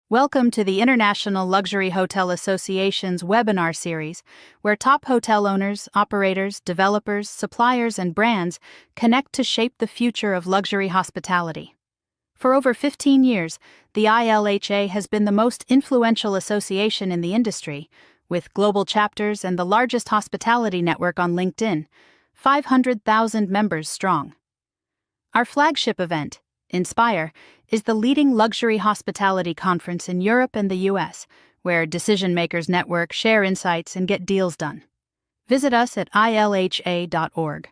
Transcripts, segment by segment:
Welcome to the International Luxury Hotel Association's webinar series, where top hotel owners, operators, developers, suppliers, and brands connect to shape the future of luxury hospitality. For over 15 years, the ILHA has been the most influential association in the industry, with global chapters and the largest hospitality network on LinkedIn, 500,000 members strong. Our flagship event, Inspire, is the leading luxury hospitality conference in Europe and the US, where decision-makers network, share insights, and get deals done. Visit us at ilha.org.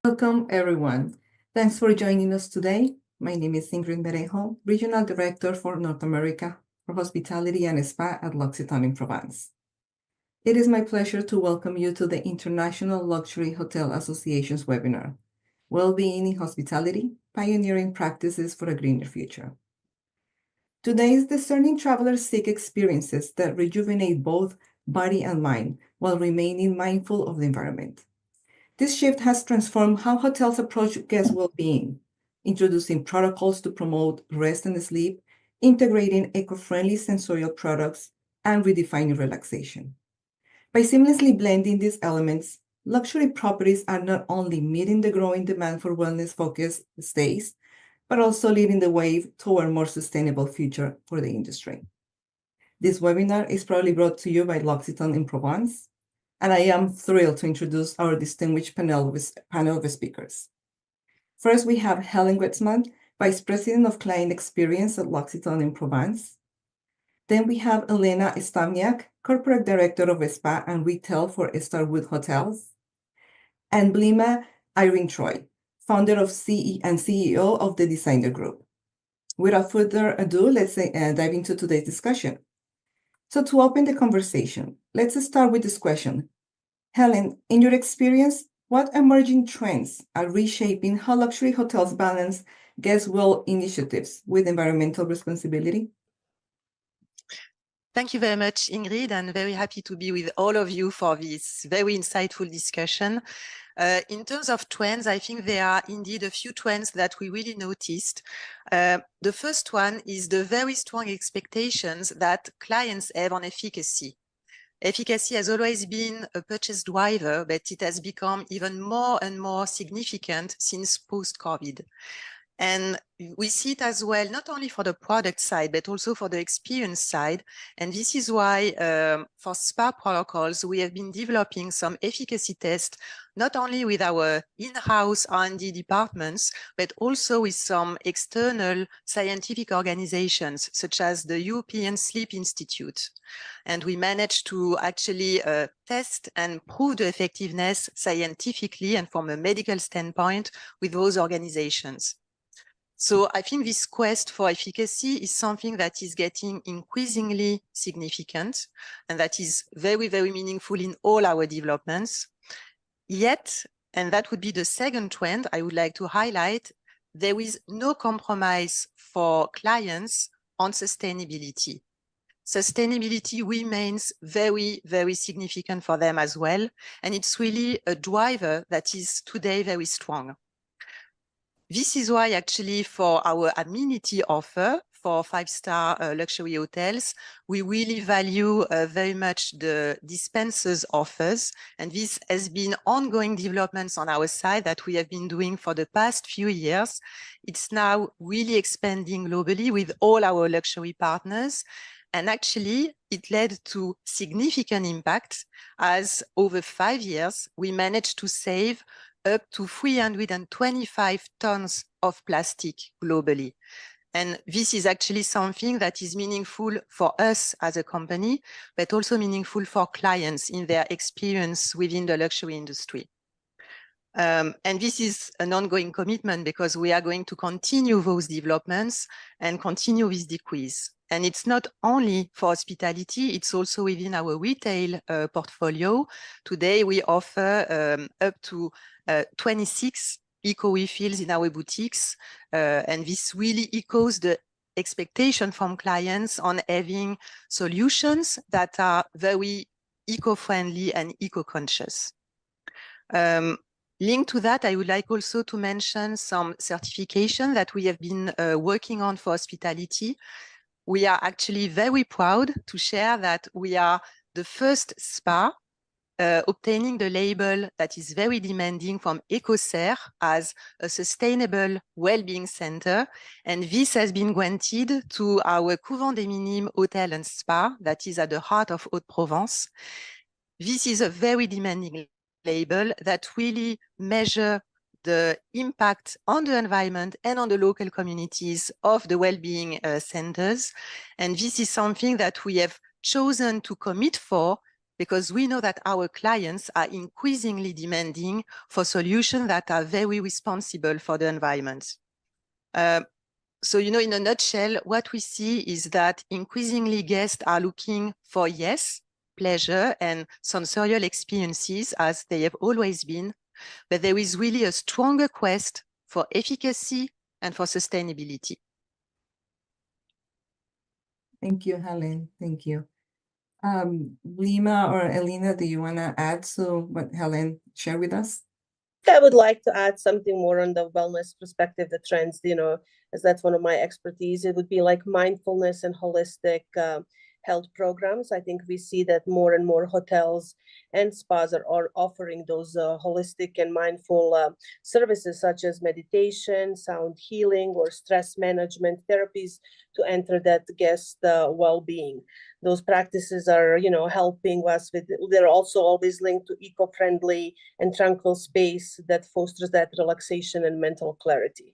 Welcome, everyone. Thanks for joining us today. My name is Ingrid Merejo, Regional Director for North America for Hospitality and Spa at L'Occitane in Provence. It is my pleasure to welcome you to the International Luxury Hotel Association's webinar, Wellbeing in Hospitality, Pioneering Practices for a Greener Future. Today's discerning travelers seek experiences that rejuvenate both body and mind while remaining mindful of the environment. This shift has transformed how hotels approach guest well-being, introducing protocols to promote rest and sleep, integrating eco-friendly sensorial products, and redefining relaxation. By seamlessly blending these elements, luxury properties are not only meeting the growing demand for wellness-focused stays, but also leading the way toward a more sustainable future for the industry. This webinar is proudly brought to you by L'Occitane in Provence, and I am thrilled to introduce our distinguished panel of speakers. First, we have Helen Wetzman, Vice President of Client Experience at L'Occitane in Provence. Then we have Elena Stavniak, Corporate Director of Spa and Retail for Starwood Hotels. And Blima Irene Troy, Founder of and CEO of the Designer Group. Without further ado, let's dive into today's discussion. So to open the conversation, let's start with this question. Helen, in your experience, what emerging trends are reshaping how luxury hotels balance guest well initiatives with environmental responsibility? Thank you very much, Ingrid, and very happy to be with all of you for this very insightful discussion. In terms of trends, I think there are indeed a few trends that we really noticed. The first one is the very strong expectations that clients have on efficacy. Efficacy has always been a purchase driver, but it has become even more and more significant since post-COVID. And we see it as well, not only for the product side, but also for the experience side. And this is why for spa protocols, we have been developing some efficacy tests, not only with our in-house R&D departments, but also with some external scientific organizations, such as the European Sleep Institute. And we managed to actually test and prove the effectiveness scientifically and from a medical standpoint with those organizations. So I think this quest for efficacy is something that is getting increasingly significant and that is very, very meaningful in all our developments. Yet, and that would be the second trend I would like to highlight, there is no compromise for clients on sustainability. Sustainability remains very, very significant for them as well. And it's really a driver that is today very strong. This is why actually for our amenity offer for five-star luxury hotels, we really value very much the dispensers offers. And this has been ongoing developments on our side that we have been doing for the past few years. It's now really expanding globally with all our luxury partners. And actually, it led to significant impact as over 5 years, we managed to save up to 325 tons of plastic globally. And this is actually something that is meaningful for us as a company, but also meaningful for clients in their experience within the luxury industry. And this is an ongoing commitment because we are going to continue those developments and continue this decrease. And it's not only for hospitality, it's also within our retail portfolio. Today, we offer up to 26 eco refills in our boutiques. And this really echoes the expectation from clients on having solutions that are very eco-friendly and eco-conscious. Linked to that, I would like also to mention some certification that we have been working on for hospitality. We are actually very proud to share that we are the first spa obtaining the label that is very demanding from Ecocer as a sustainable well-being center. And this has been granted to our Couvent des Minimes Hotel and Spa that is at the heart of Haute-Provence. This is a very demanding label that really measure the impact on the environment and on the local communities of the well-being centers. And this is something that we have chosen to commit for because we know that our clients are increasingly demanding for solutions that are very responsible for the environment. So, in a nutshell, what we see is that increasingly guests are looking for, yes, pleasure and sensorial experiences as they have always been, but there is really a stronger quest for efficacy and for sustainability. Thank you, Helen. Thank you. Lima or Elena, do you want to add to what Helen shared with us? I would like to add something more on the wellness perspective, the trends, as that's one of my expertise. It would be like mindfulness and holistic health programs. I think we see that more and more hotels and spas are offering those holistic and mindful services such as meditation, sound healing, or stress management therapies to enter that guest well-being. Those practices are, helping us with, they're also always linked to eco-friendly and tranquil space that fosters that relaxation and mental clarity.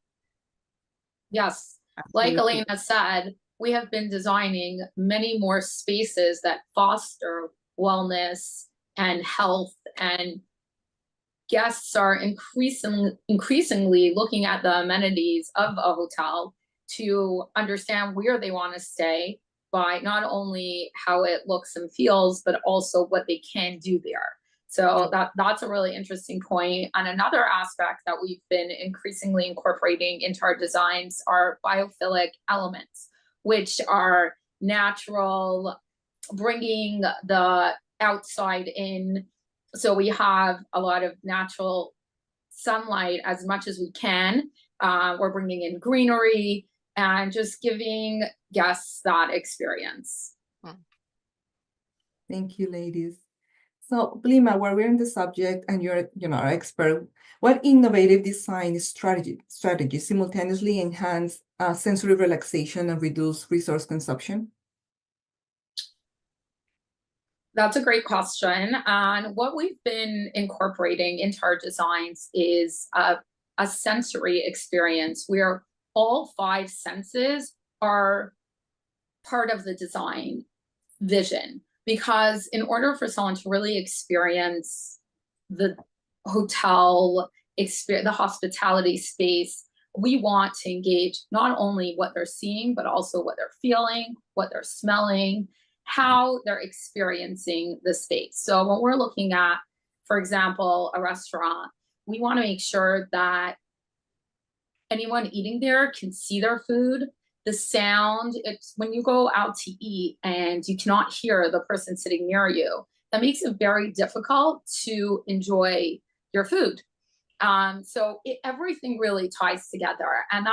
Yes, like Elena said, we have been designing many more spaces that foster wellness and health, and guests are increasingly looking at the amenities of a hotel to understand where they want to stay by not only how it looks and feels, but also what they can do there. So that's a really interesting point. And another aspect that we've been increasingly incorporating into our designs are biophilic elements, which are natural, bringing the outside in. So we have a lot of natural sunlight as much as we can. We're bringing in greenery and just giving guests that experience. Thank you, ladies. So, Blima, while we're in the subject and you're, our expert, what innovative design strategy simultaneously enhance sensory relaxation and reduce resource consumption? That's a great question. And what we've been incorporating into our designs is a sensory experience where all 5 senses are part of the design vision. Because in order for someone to really experience the hotel experience, the hospitality space, we want to engage not only what they're seeing, but also what they're feeling, what they're smelling, how they're experiencing the space. So when we're looking at, for example, a restaurant, we want to make sure that anyone eating there can see their food. The sound, it's when you go out to eat and you cannot hear the person sitting near you, that makes it very difficult to enjoy your food. So everything really ties together. And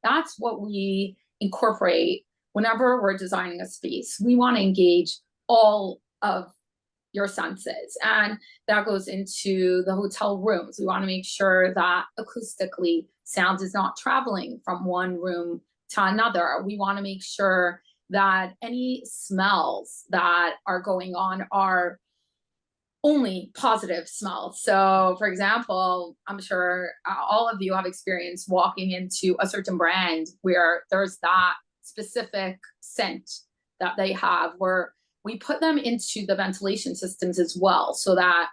that's what we incorporate whenever we're designing a space. We want to engage all of your senses. And that goes into the hotel rooms. We want to make sure that acoustically sound is not traveling from one room to another. We want to make sure that any smells that are going on are only positive smells. So, for example, I'm sure all of you have experienced walking into a certain brand where there's that specific scent that they have, where we put them into the ventilation systems as well, so that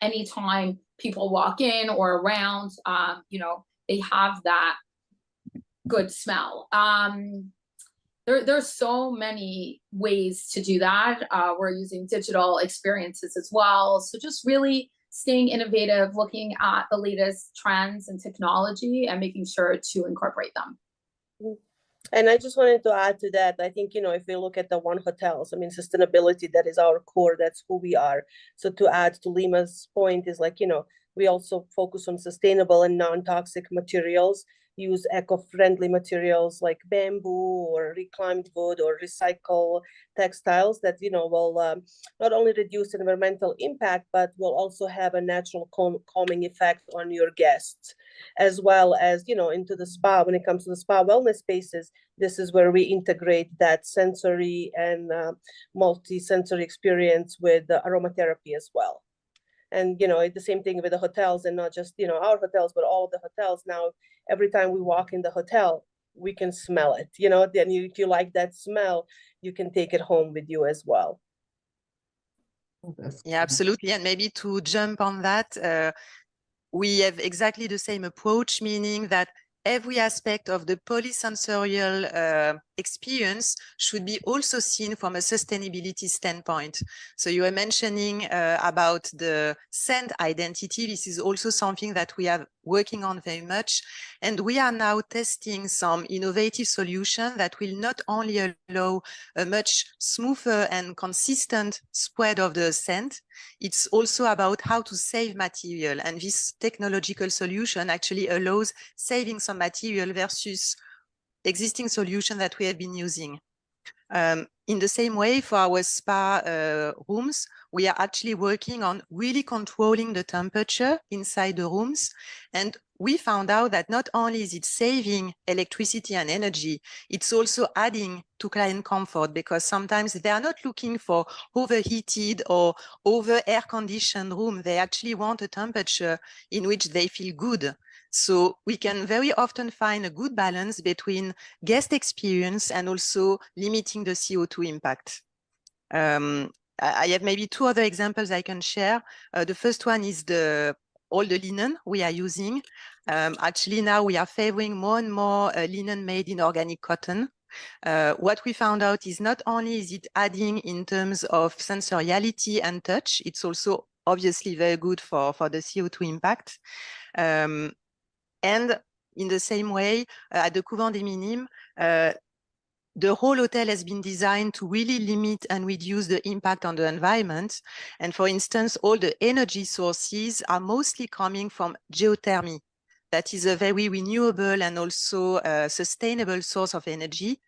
anytime people walk in or around, they have that good smell. There's so many ways to do that. We're using digital experiences as well. So just really staying innovative, looking at the latest trends and technology and making sure to incorporate them. And I just wanted to add to that. I think, if we look at the One Hotels, I mean, sustainability, that is our core, that's who we are. So to add to Lima's point is like, we also focus on sustainable and non-toxic materials, use eco-friendly materials like bamboo or reclaimed wood or recycle textiles that, will not only reduce environmental impact, but will also have a natural calming effect on your guests, as well as, into the spa. When it comes to the spa wellness spaces, this is where we integrate that sensory and multi-sensory experience with the aromatherapy as well. And, the same thing with the hotels, and not just, our hotels, but all of the hotels now. Every time we walk in the hotel, we can smell it, then if you like that smell, you can take it home with you as well. Yeah, absolutely. And maybe to jump on that, we have exactly the same approach, meaning that every aspect of the polysensorial experience should be also seen from a sustainability standpoint. So you were mentioning about the scent identity. This is also something that we are working on very much. And we are now testing some innovative solution that will not only allow a much smoother and consistent spread of the scent, it's also about how to save material. And this technological solution actually allows saving some material versus existing solution that we have been using. In the same way, for our spa rooms, we are actually working on really controlling the temperature inside the rooms. And we found out that not only is it saving electricity and energy, it's also adding to client comfort, because sometimes they are not looking for overheated or over air-conditioned room. They actually want a temperature in which they feel good. So we can very often find a good balance between guest experience and also limiting the CO2 impact. I have maybe two other examples I can share. The first one is all the linen we are using. Actually, now we are favoring more and more linen made in organic cotton. What we found out is not only is it adding in terms of sensoriality and touch, it's also obviously very good for the CO2 impact. And in the same way, at the Couvent des Minimes, the whole hotel has been designed to really limit and reduce the impact on the environment. And for instance, all the energy sources are mostly coming from geothermy. That is a very renewable and also sustainable source of energy.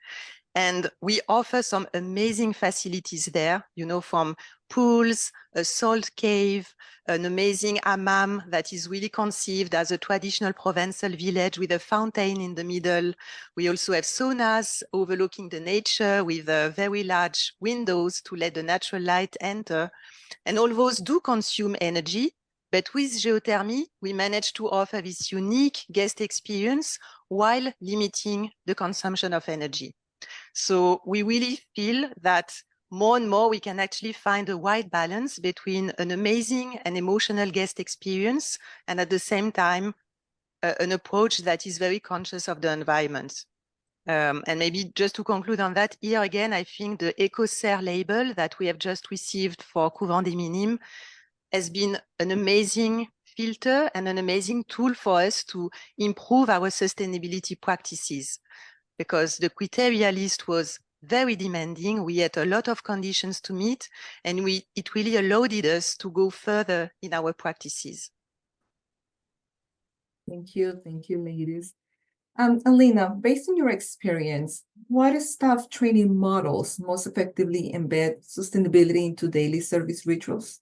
And we offer some amazing facilities there, from pools, a salt cave, an amazing hammam that is really conceived as a traditional Provençal village with a fountain in the middle. We also have saunas overlooking the nature with very large windows to let the natural light enter. And all those do consume energy, but with geothermy, we managed to offer this unique guest experience while limiting the consumption of energy. So we really feel that more and more we can actually find a right balance between an amazing and emotional guest experience and at the same time an approach that is very conscious of the environment. And maybe just to conclude on that, here again, I think the EcoCert label that we have just received for Couvent des Minimes has been an amazing filter and an amazing tool for us to improve our sustainability practices. Because the criteria list was very demanding. We had a lot of conditions to meet, and it really allowed us to go further in our practices. Thank you, ladies. Alina, based on your experience, what staff training models most effectively embed sustainability into daily service rituals?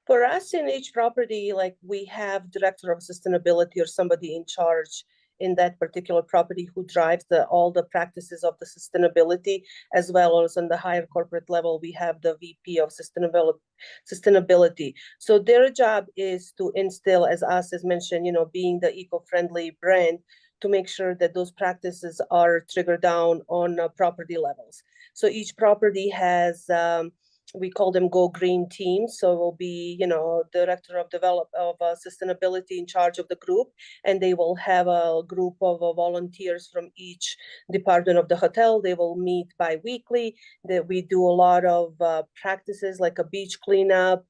For us in each property, like we have director of sustainability or somebody in charge in that particular property who drives all the practices of the sustainability, as well as on the higher corporate level, we have the VP of sustainability. So their job is to instill, as mentioned, being the eco-friendly brand, to make sure that those practices are triggered down on property levels. So each property has, we call them Go Green teams. So it will be, director of sustainability in charge of the group, and they will have a group of volunteers from each department of the hotel. They will meet bi-weekly. That we do a lot of practices like a beach cleanup,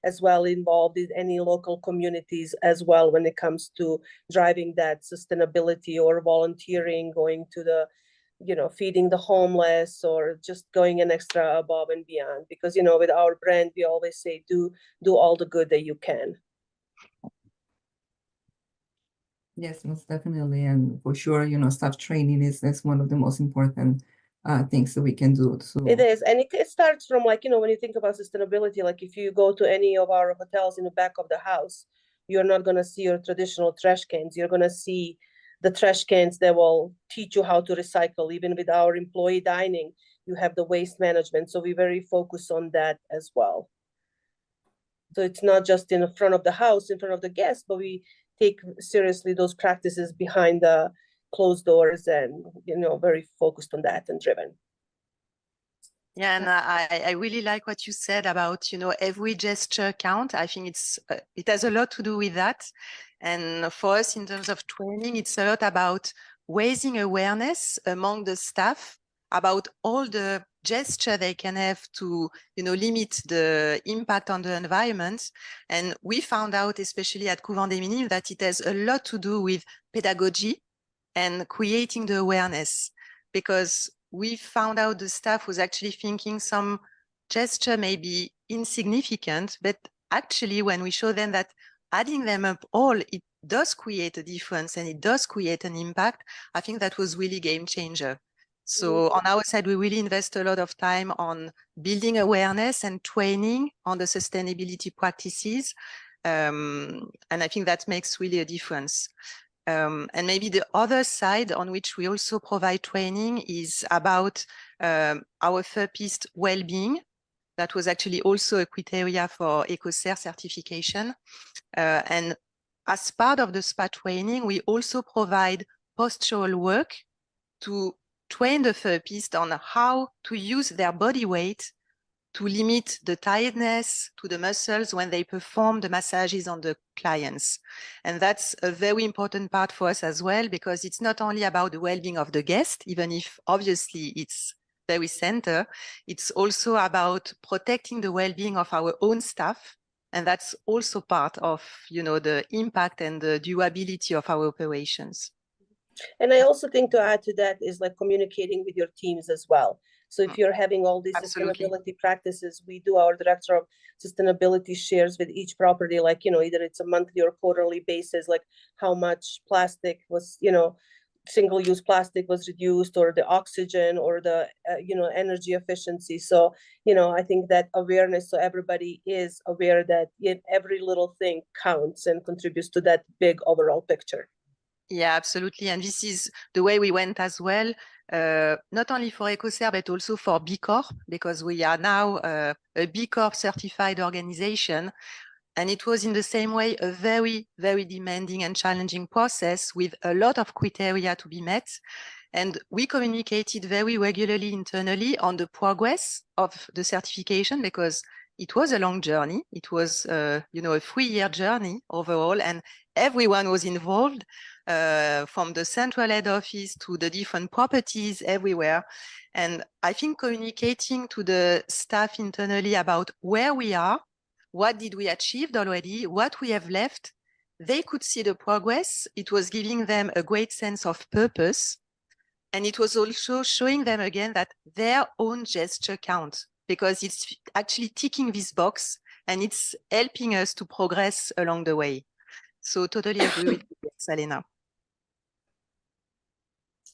as well involved in any local communities as well when it comes to driving that sustainability or volunteering, going to the feeding the homeless, or just going an extra above and beyond, because with our brand we always say do all the good that you can. Yes, most definitely, and for sure, staff training is one of the most important things that we can do. So it is, and it starts from when you think about sustainability, like if you go to any of our hotels in the back of the house, you're not going to see your traditional trash cans. You're going to see the trash cans that will teach you how to recycle. Even with our employee dining, you have the waste management. So we very focus on that as well. So it's not just in the front of the house, in front of the guests, but we take seriously those practices behind the closed doors, and very focused on that and driven. Yeah, and I really like what you said about, every gesture count. I think it has a lot to do with that. And for us, in terms of training, it's a lot about raising awareness among the staff about all the gesture they can have to, limit the impact on the environment. And we found out, especially at Couvent des Minimes, that it has a lot to do with pedagogy and creating the awareness, because we found out the staff was actually thinking some gesture may be insignificant, but actually when we show them that adding them up all, it does create a difference and it does create an impact, I think that was really game changer. So on our side, we really invest a lot of time on building awareness and training on the sustainability practices. And I think that makes really a difference. And maybe the other side on which we also provide training is about our therapist well-being. That was actually also a criteria for EcoCert certification. And as part of the SPA training, we also provide postural work to train the therapist on how to use their body weight to limit the tiredness to the muscles when they perform the massages on the clients. And that's a very important part for us as well, because it's not only about the well-being of the guest, even if obviously it's very center, it's also about protecting the well-being of our own staff. And that's also part of, the impact and the durability of our operations. And I also think to add to that is like communicating with your teams as well. So if you're having all these sustainability practices, our director of sustainability shares with each property, like, either it's a monthly or quarterly basis, like how much plastic was, single-use plastic was reduced, or the oxygen, or the, energy efficiency. So, I think that awareness, so everybody is aware that every little thing counts and contributes to that big overall picture. Yeah, absolutely. And this is the way we went as well, not only for EcoCert, but also for B Corp, because we are now a B Corp certified organization. And it was in the same way a very, very demanding and challenging process with a lot of criteria to be met. And we communicated very regularly internally on the progress of the certification, because it was a long journey. It was, a 3-year journey overall, and everyone was involved, from the central head office to the different properties everywhere. And I think communicating to the staff internally about where we are, what did we achieve already, what we have left, they could see the progress. It was giving them a great sense of purpose. And it was also showing them again that their own gesture counts, because it's actually ticking this box and it's helping us to progress along the way. So totally agree with you, Selena.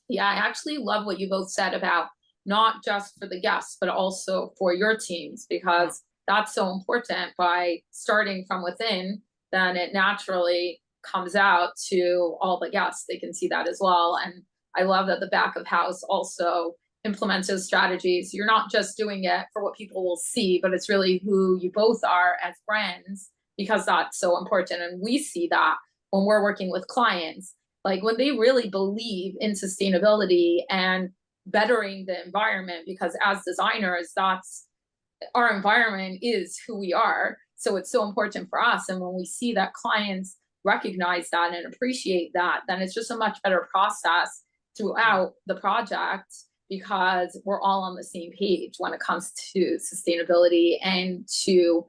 Yeah, I actually love what you both said about not just for the guests, but also for your teams, because that's so important. By starting from within, then it naturally comes out to all the guests. They can see that as well. And I love that the back of house also implements those strategies. You're not just doing it for what people will see, but it's really who you both are as brands, because that's so important. And we see that when we're working with clients, like when they really believe in sustainability and bettering the environment, because as designers, that's our environment is who we are. So it's so important for us. And when we see that clients recognize that and appreciate that, then it's just a much better process throughout the project, because we're all on the same page when it comes to sustainability and to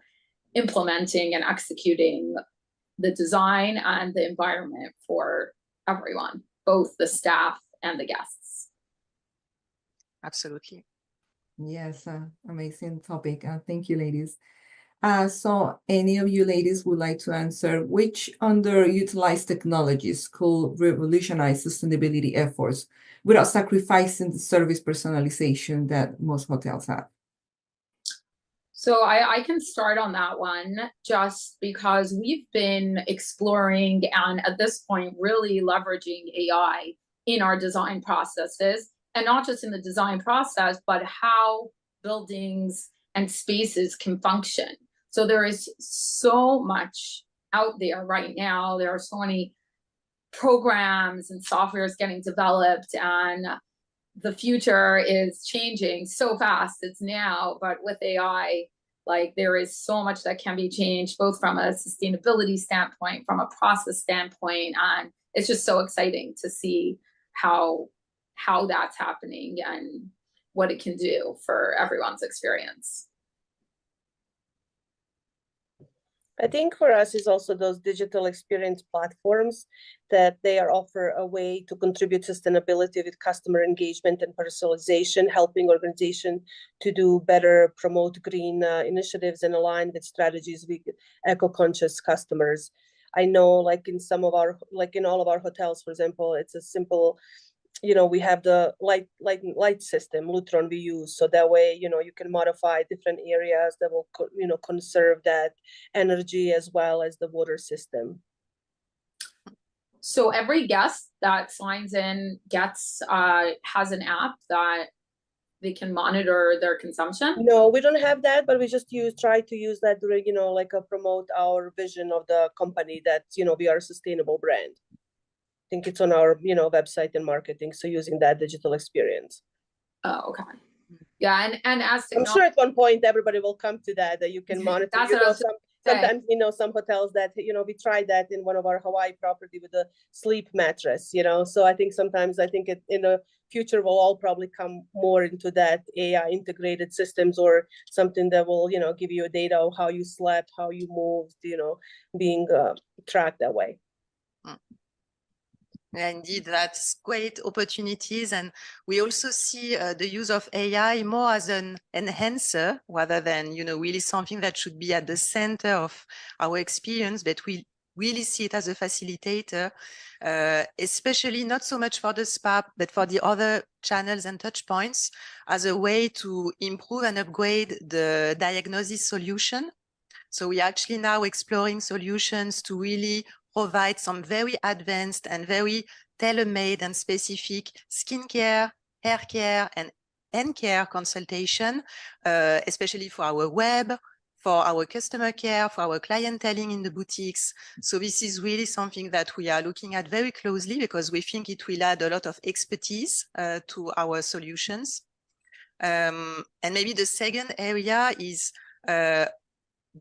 implementing and executing the design and the environment for everyone, both the staff and the guests. Absolutely. Yes, amazing topic. Thank you, ladies. So any of you ladies would like to answer which underutilized technologies could revolutionize sustainability efforts without sacrificing the service personalization that most hotels have? So I can start on that one, just because we've been exploring and at this point really leveraging AI in our design processes, and not just in the design process, but how buildings and spaces can function. So there is so much out there right now. There are so many programs and softwares getting developed, and the future is changing so fast. It's now, but with AI, like there is so much that can be changed, both from a sustainability standpoint, from a process standpoint, and it's just so exciting to see how that's happening and what it can do for everyone's experience. I think for us is also those digital experience platforms that they offer a way to contribute sustainability with customer engagement and personalization, helping organizations to do better, promote green initiatives and align with strategies with eco-conscious customers. I know like in some of our, like in all of our hotels, for example, it's a simple, we have the light system, Lutron we use. So that way, you can modify different areas that will, conserve that energy as well as the water system. So every guest that signs in has an app that they can monitor their consumption? No, we don't have that, but we just try to use that during, promote our vision of the company that, we are a sustainable brand. I think it's on our, website and marketing. So using that digital experience. Oh, okay. Yeah, and as I'm sure at one point everybody will come to that you can monitor. That's what I was Sometimes some hotels that we tried that in one of our Hawaii property with a sleep mattress. So I think sometimes in the future we'll all probably come more into that AI integrated systems or something that will give you a data of how you slept, how you moved, being tracked that way. Yeah, indeed, that's great opportunities. And we also see the use of AI more as an enhancer rather than, really something that should be at the center of our experience, but we really see it as a facilitator, especially not so much for the spa, but for the other channels and touch points as a way to improve and upgrade the diagnosis solution. So we are actually now exploring solutions to really provide some very advanced and very tailor-made and specific skincare, hair care, and hand care consultation, especially for our web, for our customer care, for our clienteling in the boutiques. So this is really something that we are looking at very closely because we think it will add a lot of expertise to our solutions. And maybe the second area is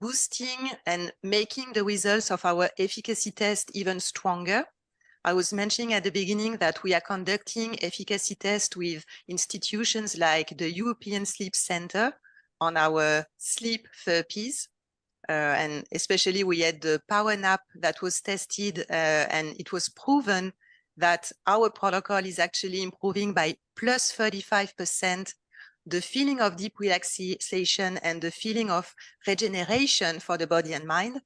boosting and making the results of our efficacy test even stronger. I was mentioning at the beginning that we are conducting efficacy tests with institutions like the European Sleep Center on our sleep therapies. And especially we had the power nap that was tested and it was proven that our protocol is actually improving by plus 35% the feeling of deep relaxation and the feeling of regeneration for the body and mind.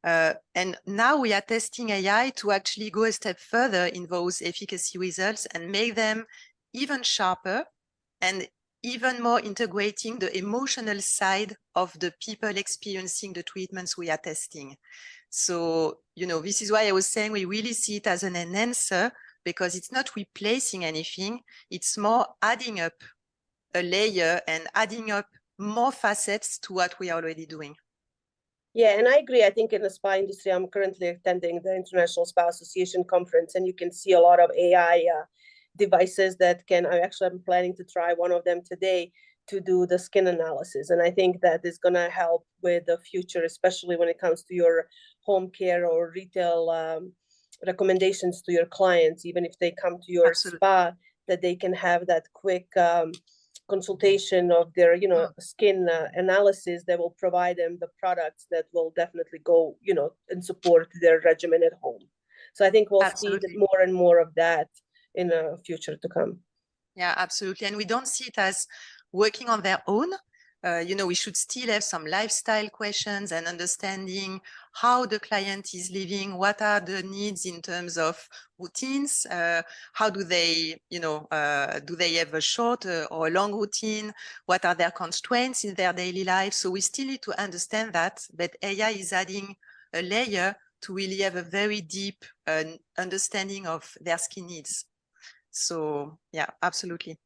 And now we are testing AI to actually go a step further in those efficacy results and make them even sharper and even more integrating the emotional side of the people experiencing the treatments we are testing. So, this is why I was saying we really see it as an enhancer, because it's not replacing anything. It's more adding up a layer and adding up more facets to what we are already doing. Yeah, and I agree. I think in the spa industry, I'm currently attending the International Spa Association conference, and you can see a lot of AI devices that I'm planning to try one of them today to do the skin analysis. And I think that is going to help with the future, especially when it comes to your home care or retail recommendations to your clients, even if they come to your Absolutely. spa, that they can have that quick consultation of their skin analysis that will provide them the products that will definitely go and support their regimen at home. So I think we'll see Absolutely. more and more of that in the future to come. Yeah, absolutely. And we don't see it as working on their own. We should still have some lifestyle questions and understanding how the client is living, what are the needs in terms of routines, how do they have a short or a long routine, what are their constraints in their daily life. So we still need to understand that, but AI is adding a layer to really have a very deep understanding of their skin needs. So yeah, absolutely.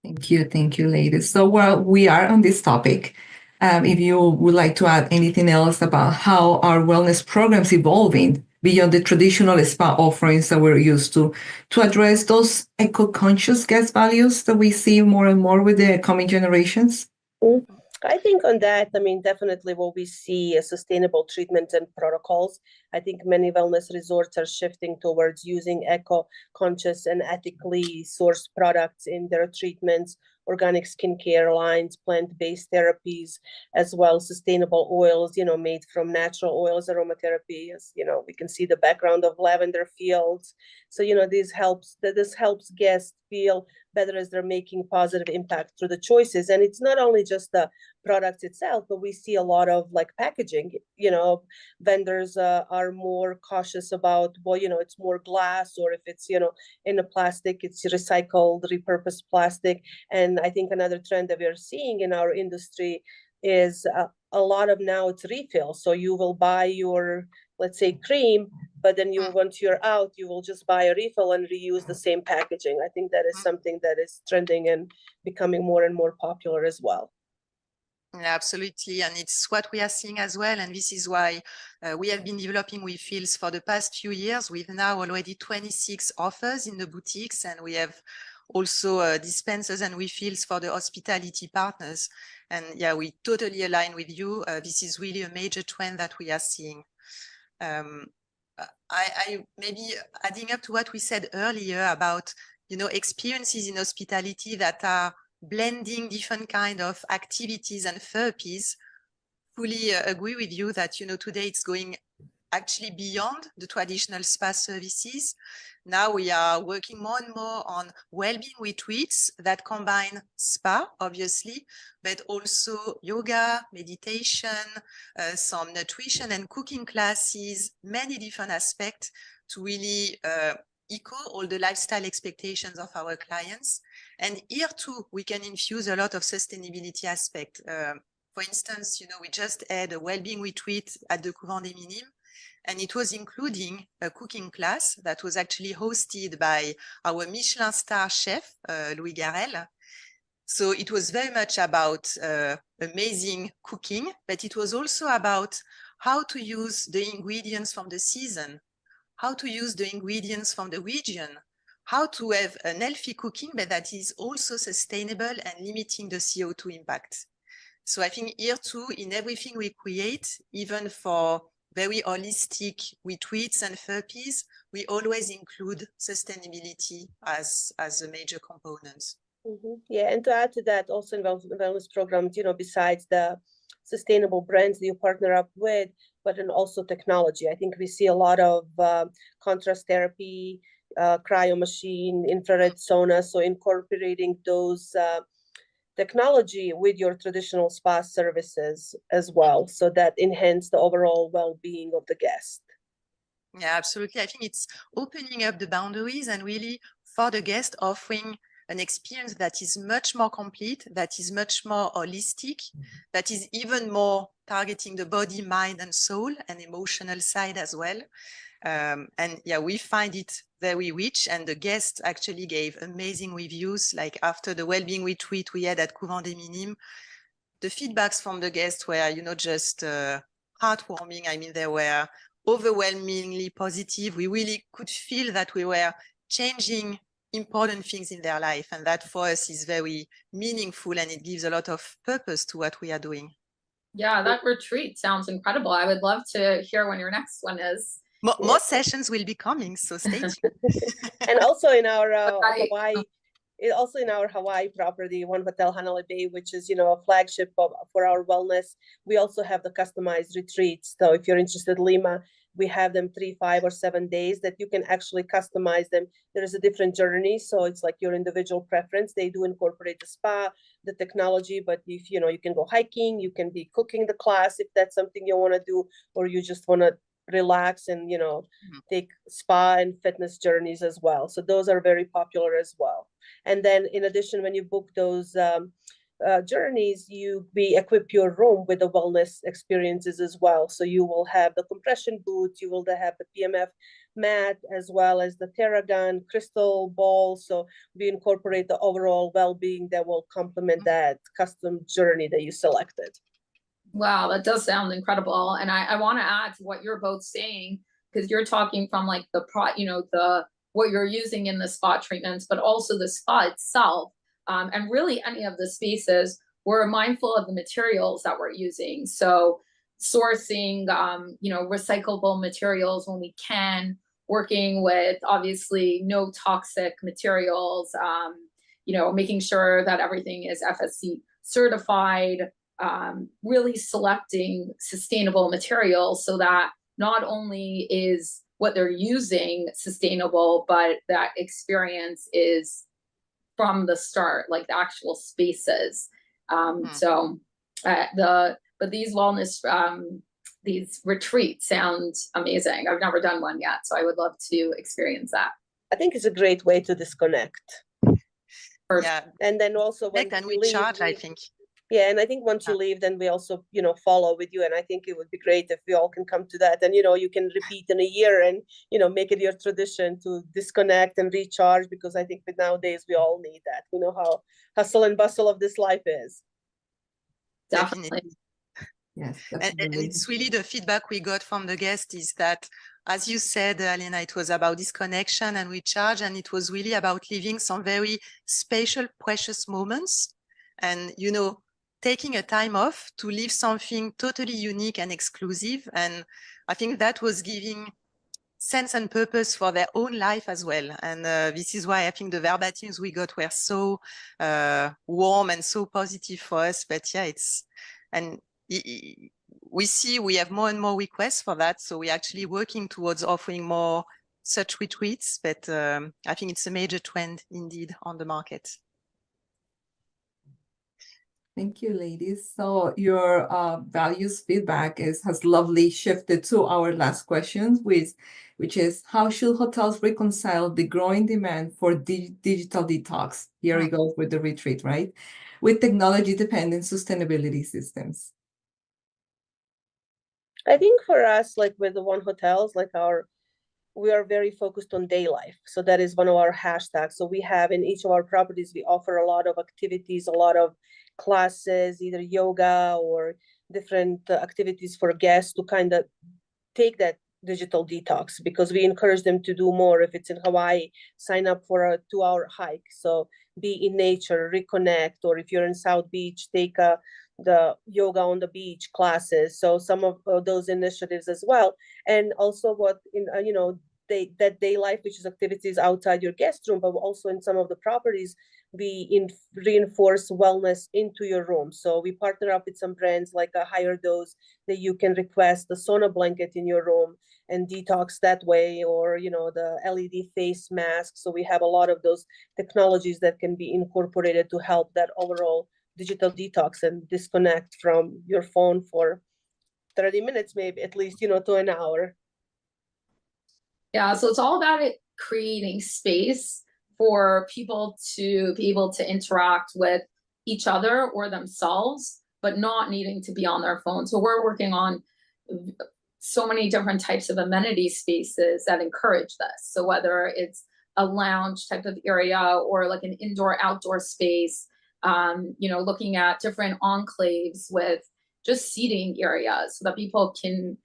Thank you, ladies. So while we are on this topic, if you would like to add anything else about how our wellness programs evolving beyond the traditional spa offerings that we're used to address those eco-conscious guest values that we see more and more with the coming generations? I think on that, definitely will we see sustainable treatments and protocols. I think many wellness resorts are shifting towards using eco-conscious and ethically sourced products in their treatments, organic skincare lines, plant-based therapies, as well as sustainable oils, made from natural oils, aromatherapy. As we can see the background of lavender fields. So this helps guests feel better as they're making positive impact through the choices. And it's not only just the product itself, but we see a lot of packaging. Vendors are more cautious about, it's more glass, or if it's in a plastic, it's recycled, repurposed plastic. And I think another trend that we are seeing in our industry is a lot of now it's refill. So you will buy your, let's say, cream, but then once you're out, you will just buy a refill and reuse the same packaging. I think that is something that is trending and becoming more and more popular as well. Yeah, absolutely. And it's what we are seeing as well. And this is why we have been developing refills for the past few years. We've now already 26 offers in the boutiques, and we have also dispensers and refills for the hospitality partners. And yeah, we totally align with you. This is really a major trend that we are seeing. I maybe adding up to what we said earlier about, experiences in hospitality that are blending different kind of activities and therapies. Fully agree with you that, today it's going actually beyond the traditional spa services. Now we are working more and more on well-being retreats that combine spa, obviously, but also yoga, meditation, some nutrition and cooking classes, many different aspects to really echo all the lifestyle expectations of our clients. And here too, we can infuse a lot of sustainability aspect. For instance, we just had a well-being retreat at the Couvent des Minimes, and it was including a cooking class that was actually hosted by our Michelin star chef, Louis Garrel. So it was very much about amazing cooking, but it was also about how to use the ingredients from the season, how to use the ingredients from the region, how to have an healthy cooking, but that is also sustainable and limiting the CO2 impact. So I think here too, in everything we create, even for very holistic retreats and therapies, we always include sustainability as a major component. Mm-hmm. Yeah, and to add to that, also in wellness programs, besides the sustainable brands that you partner up with, but then also technology. I think we see a lot of contrast therapy, cryo machine, infrared sauna, so incorporating those technology with your traditional spa services as well, so that enhance the overall well-being of the guest. Yeah, absolutely. I think it's opening up the boundaries and really for the guest offering an experience that is much more complete, that is much more holistic, that is even more targeting the body, mind, and soul, and emotional side as well. And yeah, we find it very rich, and the guests actually gave amazing reviews. Like after the well-being retreat we had at Couvent des Minimes, the feedbacks from the guests were, just heartwarming. I mean, they were overwhelmingly positive. We really could feel that we were changing important things in their life, and that for us is very meaningful, and it gives a lot of purpose to what we are doing. Yeah, that retreat sounds incredible. I would love to hear when your next one is. More sessions will be coming, so stay tuned. And also in our Right. Hawaii, also in our Hawaii property, One Hotel Hanalei Bay, which is a flagship for our wellness. We also have the customized retreats. So if you're interested, Lima, we have them 3, 5, or 7 days that you can actually customize them. There is a different journey, so it's like your individual preference. They do incorporate the spa, the technology, but if you can go hiking, you can be cooking the class if that's something you want to do, or you just want to relax and take spa and fitness journeys as well. So those are very popular as well. And then in addition, when you book those journeys, we equip your room with the wellness experiences as well. So you will have the compression boots, you will have the PMF mat, as well as the Theragun crystal ball. So we incorporate the overall well-being that will complement that custom journey that you selected. Wow, that does sound incredible. And I want to add to what you're both saying, because you're talking from like the what you're using in the spa treatments, but also the spa itself. And really any of the spaces, we're mindful of the materials that we're using. So sourcing, recyclable materials when we can, working with obviously no toxic materials, making sure that everything is FSC certified, really selecting sustainable materials so that not only is what they're using sustainable, but that experience is from the start, like the actual spaces. But these wellness, these retreats sound amazing. I've never done one yet, so I would love to experience that. I think it's a great way to disconnect. Yeah. And then also when we charge, I think. Yeah, and I think once you leave, then we also, follow with you. And I think it would be great if we all can come to that. And, you can repeat in a year and, make it your tradition to disconnect and recharge, because I think with nowadays we all need that. How hustle and bustle of this life is. Definitely. Yes. And it's really the feedback we got from the guests is that, as you said, Alena, it was about disconnection and recharge. And it was really about living some very special, precious moments. And, taking a time off to live something totally unique and exclusive. And I think that was giving sense and purpose for their own life as well. And this is why I think the verbatims we got were so warm and so positive for us. But yeah, we see we have more and more requests for that. So we're actually working towards offering more such retreats. But I think it's a major trend indeed on the market. Thank you, ladies. So your values feedback has lovely shifted to our last questions, which is how should hotels reconcile the growing demand for digital detox? Here we go with the retreat, right? With technology-dependent sustainability systems. I think for us, like with the One Hotels, we are very focused on day life. So that is one of our hashtags. So we have in each of our properties, we offer a lot of activities, a lot of classes, either yoga or different activities for guests to kind of take that digital detox, because we encourage them to do more. If it's in Hawaii, sign up for a 2-hour hike. So be in nature, reconnect, or if you're in South Beach, take the yoga on the beach classes. So some of those initiatives as well. And also what that day life, which is activities outside your guest room, but also in some of the properties, we reinforce wellness into your room. So we partner up with some brands like a Higher Dose that you can request the sauna blanket in your room and detox that way, or the LED face mask. So we have a lot of those technologies that can be incorporated to help that overall digital detox and disconnect from your phone for 30 minutes, maybe at least, to an hour. Yeah, so it's all about creating space for people to be able to interact with each other or themselves, but not needing to be on their phone. So we're working on so many different types of amenity spaces that encourage this. So whether it's a lounge type of area or like an indoor outdoor space, looking at different enclaves with just seating areas so that people can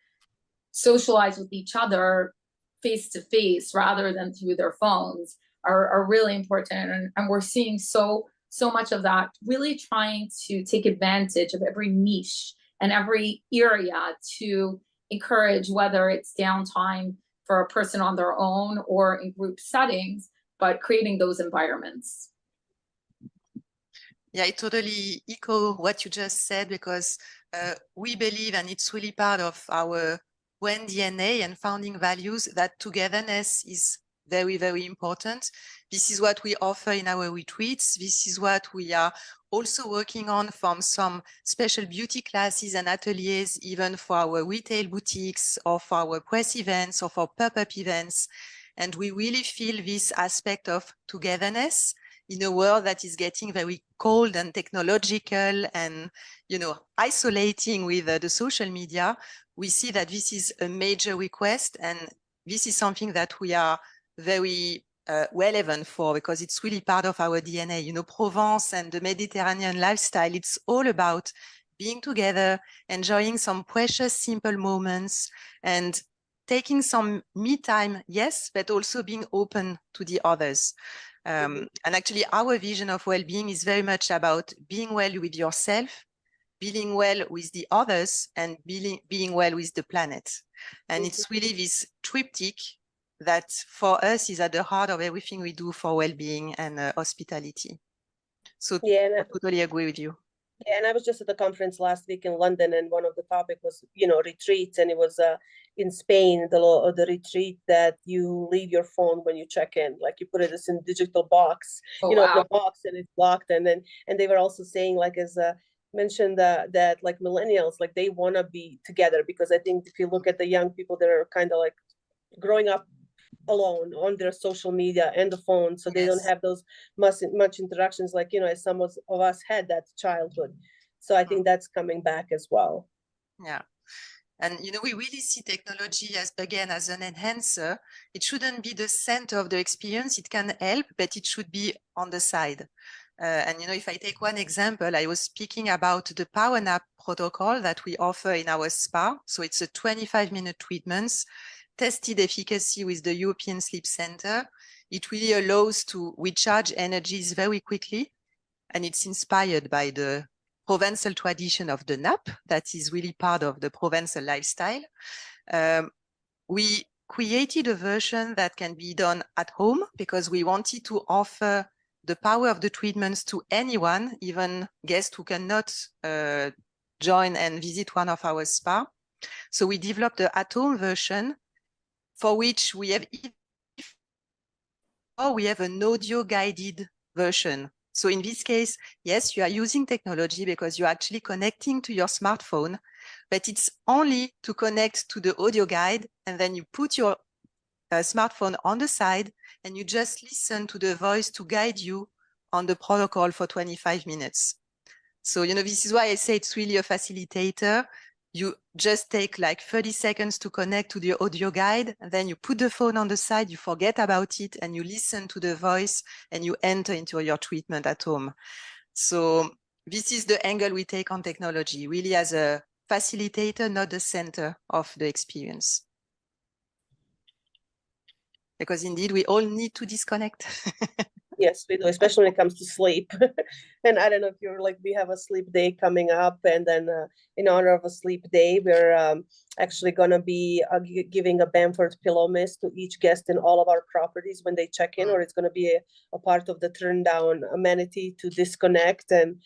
socialize with each other face to face rather than through their phones are really important. And we're seeing so much of that, really trying to take advantage of every niche and every area to encourage, whether it's downtime for a person on their own or in group settings, but creating those environments. Yeah, I totally echo what you just said, because we believe, and it's really part of our WEN DNA and founding values, that togetherness is very, very important. This is what we offer in our retreats. This is what we are also working on from some special beauty classes and ateliers, even for our retail boutiques or for our press events or for pop-up events. And we really feel this aspect of togetherness in a world that is getting very cold and technological and, isolating with the social media. We see that this is a major request, and this is something that we are very relevant for, because it's really part of our DNA. Provence and the Mediterranean lifestyle, it's all about being together, enjoying some precious, simple moments, and taking some me time, yes, but also being open to the others. And actually, our vision of well-being is very much about being well with yourself, being well with the others, and being well with the planet. And it's really this triptych that for us is at the heart of everything we do for well-being and hospitality. So Yeah, I totally agree with you. Yeah, and I was just at the conference last week in London, and one of the topic was, retreats, and it was in Spain, the retreat that you leave your phone when you check in, like you put it in digital box, Oh, in wow. a box, and it's locked. And they were also saying, like, as mentioned that like millennials, like they want to be together, because I think if you look at the young people that are kind of like growing up alone on their social media and the phone, so they don't have those much interactions, like as some of us had that childhood. So I think that's coming back as well. Yeah. And we really see technology as, again, as an enhancer. It shouldn't be the center of the experience. It can help, but it should be on the side. And if I take one example, I was speaking about the power nap protocol that we offer in our spa. So it's a 25-minute treatment, tested efficacy with the European Sleep Center. It really allows to recharge energies very quickly, and it's inspired by the Provençal tradition of the nap that is really part of the Provençal lifestyle. We created a version that can be done at home, because we wanted to offer the power of the treatments to anyone, even guests who cannot join and visit one of our spa. So we developed the at-home version, for which we have an audio-guided version. So in this case, yes, you are using technology because you're actually connecting to your smartphone, but it's only to connect to the audio guide, and then you put your smartphone on the side and you just listen to the voice to guide you on the protocol for 25 minutes. So, this is why I say it's really a facilitator. You just take like 30 seconds to connect to the audio guide, and then you put the phone on the side, you forget about it, and you listen to the voice, and you enter into your treatment at home. So this is the angle we take on technology, really as a facilitator, not the center of the experience. Because indeed, we all need to disconnect. Yes, we do, especially when it comes to sleep. And I don't know if you're like, we have a sleep day coming up, and then in honor of a sleep day, we're actually going to be giving a Bamford pillow mist to each guest in all of our properties when they check in, or it's going to be a part of the turn down amenity to disconnect. And,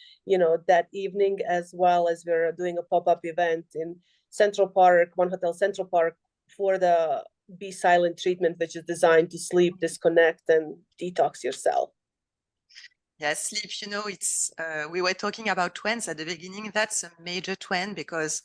that evening, as well as we're doing a pop-up event in Central Park, One Hotel Central Park, for the Be Silent treatment, which is designed to sleep, disconnect, and detox yourself. Yeah, sleep, it's, we were talking about trends at the beginning. That's a major trend, because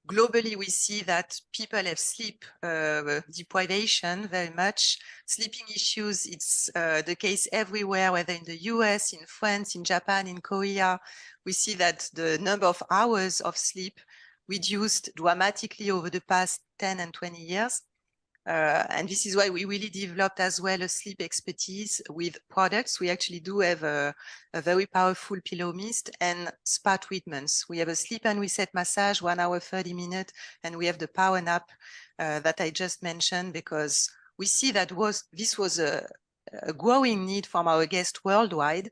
globally, we see that people have sleep deprivation very much. Sleeping issues, it's the case everywhere, whether in the US, in France, in Japan, in Korea. We see that the number of hours of sleep reduced dramatically over the past 10 and 20 years. And this is why we really developed as well a sleep expertise with products. We actually do have a very powerful pillow mist and spa treatments. We have a sleep and reset massage, 1 hour, 30 minutes, and we have the power nap that I just mentioned, because we see that this was a growing need from our guests worldwide.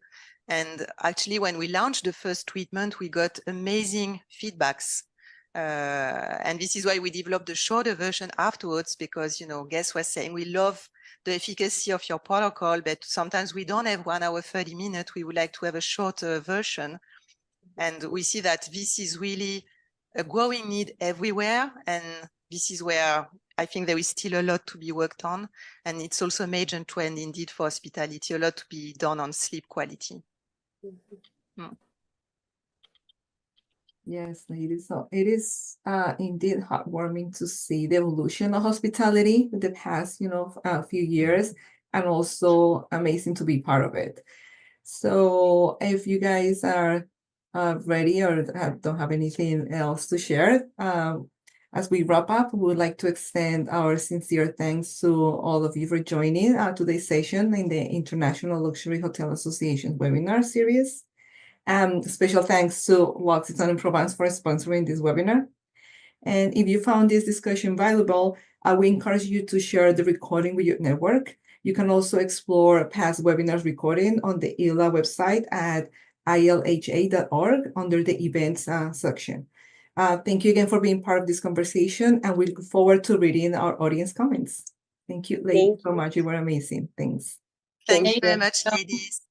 And actually, when we launched the first treatment, we got amazing feedbacks. And this is why we developed the shorter version afterwards, because, you know, guests were saying, we love the efficacy of your protocol, but sometimes we don't have 1 hour, 30 minutes. We would like to have a shorter version. And we see that this is really a growing need everywhere. And this is where I think there is still a lot to be worked on. And it's also a major trend indeed for hospitality, a lot to be done on sleep quality. Yes, ladies. So it is indeed heartwarming to see the evolution of hospitality in the past, few years, and also amazing to be part of it. So if you guys are ready or don't have anything else to share, as we wrap up, we would like to extend our sincere thanks to all of you for joining today's session in the International Luxury Hotel Association webinar series. Special thanks to L'Occitane en Provence for sponsoring this webinar. And if you found this discussion valuable, we encourage you to share the recording with your network. You can also explore past webinars recording on the ILA website at ilha.org under the events section. Thank you again for being part of this conversation, and we look forward to reading our audience comments. Thank you, ladies, so much. You were amazing. Thanks. Thank you very much, ladies.